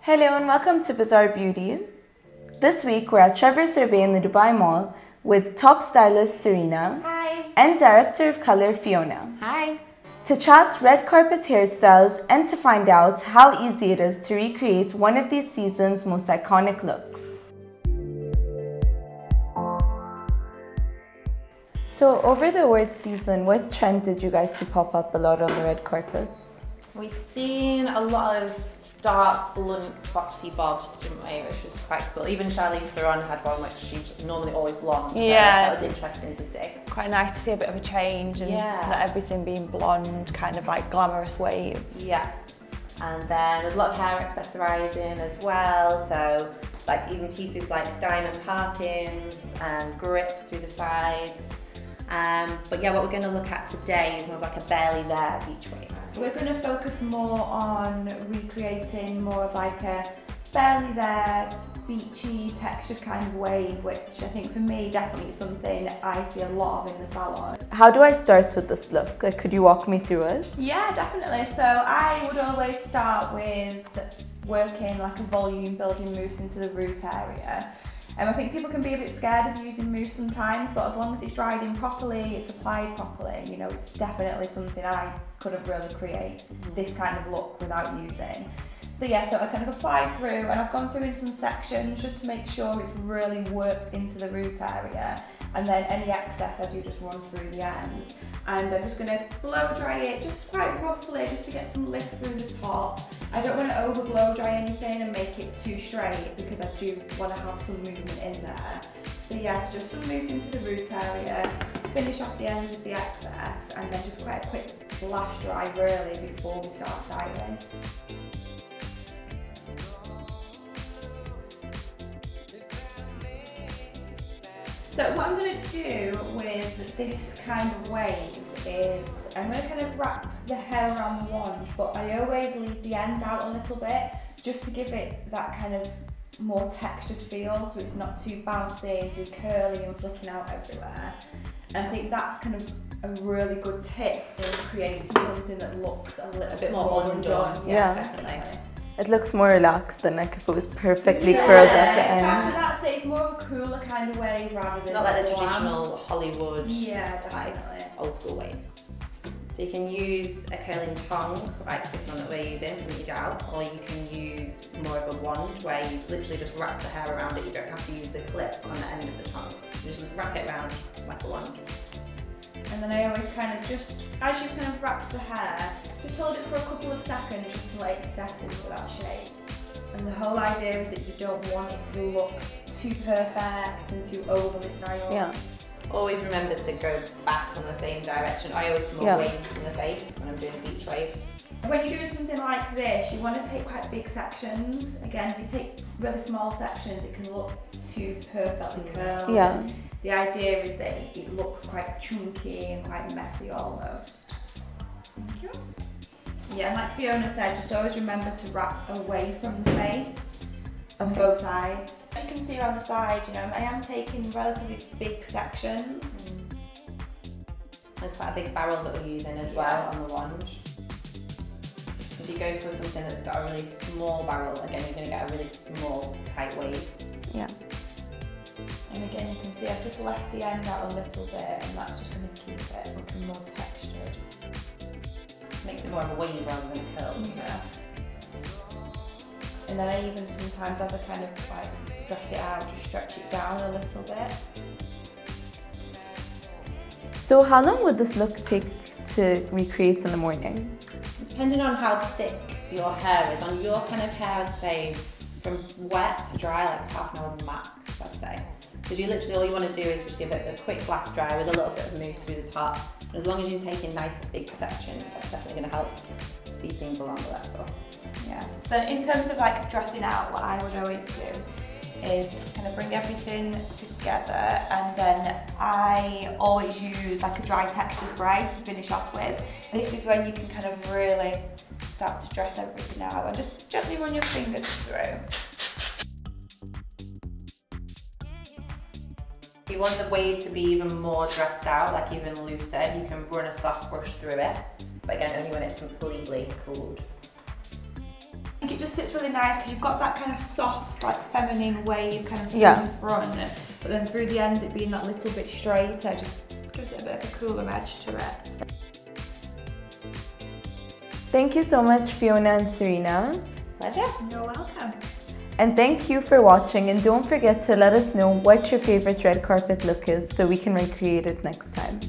Hello and welcome to Bazaar Beauty. This week we're at Trevor Sorbie in the Dubai Mall with top stylist Serena. Hi. And director of color Fiona. Hi. To chat red carpet hairstyles and to find out how easy it is to recreate one of these season's most iconic looks. So over the awards season, what trend did you guys see pop up a lot on the red carpets? We've seen a lot of dark, blunt, foxy bobs, didn't we? Which was quite cool. Even Charlize Theron had one, which she's normally always blonde. So yeah, that was interesting to see. Quite nice to see a bit of a change and not everything being blonde, kind of like glamorous waves. Yeah. And then there's a lot of hair accessorising as well. So like even pieces like diamond partings and grips through the sides. But yeah, what we're going to look at today is more of like a barely there beach wave. We're going to focus more on recreating more of like a barely there, beachy, textured kind of wave, which I think for me definitely is something I see a lot of in the salon. How do I start with this look? Like, could you walk me through it? Yeah, definitely. So I would always start with working like a volume building mousse into the root area. I think people can be a bit scared of using mousse sometimes, but as long as it's dried in properly, it's applied properly, you know, it's definitely something I couldn't really create this kind of look without using. So yeah, so I kind of applied through and I've gone through in some sections just to make sure it's really worked into the root area. And then any excess I do just run through the ends. And I'm just going to blow dry it just quite roughly just to get some lift through the top. I don't want to over blow dry anything and make it too straight because I do want to have some movement in there. So yes, just some mousse into the root area, finish off the ends with the excess and then just quite a quick blast dry really before we start styling. So what I'm going to do with this kind of wave is I'm going to kind of wrap the hair around the wand, but I always leave the ends out a little bit just to give it that kind of more textured feel so it's not too bouncy and too curly and flicking out everywhere. And I think that's kind of a really good tip in creating something that looks a little bit more undone. Yeah, definitely. It looks more relaxed than like if it was perfectly curled at the end. Exactly, that's it. It's more of a cooler kind of wave rather than not like the traditional Hollywood definitely. Old school wave. So you can use a curling tongue like this one that we're using from Eat Out, or you can use more of a wand where you literally just wrap the hair around it. You don't have to use the clip on the end of the tongue. You just wrap it around like a wand. And then I always kind of just, as you kind of wrap the hair, just hold it for a couple of seconds just to let it set into that shape. And the whole idea is that you don't want it to look too perfect and too overly styled. Yeah. Always remember to go back on the same direction. I always come away from the face when I'm doing a beach wave. When you're doing something like this, you want to take quite big sections. Again, if you take really small sections, it can look too perfectly curled. Yeah. The idea is that it looks quite chunky and quite messy almost. Thank you. Yeah, and like Fiona said, just always remember to wrap away from the face on both sides. As you can see around the side, you know, I am taking relatively big sections. There's quite a big barrel that we're using as well on the wand. If you go for something that's got a really small barrel, again you're going to get a really small, tight wave. Yeah. And again, you can see I've just left the end out a little bit, and that's just going to keep it looking more textured. Makes it more of a wave rather than a curl. Yeah. And then I even sometimes, as I kind of like dress it out, just stretch it down a little bit. So how long would this look take to recreate in the morning? Depending on how thick your hair is, on your kind of hair I'd say from wet to dry like half an hour max, I'd say. Because you literally all you want to do is just give it a quick blast dry with a little bit of mousse through the top. And as long as you're taking nice big sections, that's definitely going to help speed things along with that sort. Yeah. So in terms of like dressing out, what I would always do is kind of bring everything together, and then I always use like a dry texture spray to finish off with. This is when you can kind of really start to dress everything out and just gently run your fingers through. If you want the wave to be even more dressed out, like even looser, you can run a soft brush through it. But again, only when it's completely cooled. it just sits really nice because you've got that kind of soft, like feminine wave kind of through Yeah. the front, but then through the ends it being that little bit straighter just gives it a bit of a cooler edge to it. Thank you so much, Fiona and Serena. Pleasure. You're welcome. And thank you for watching, and don't forget to let us know what your favorite red carpet look is so we can recreate it next time.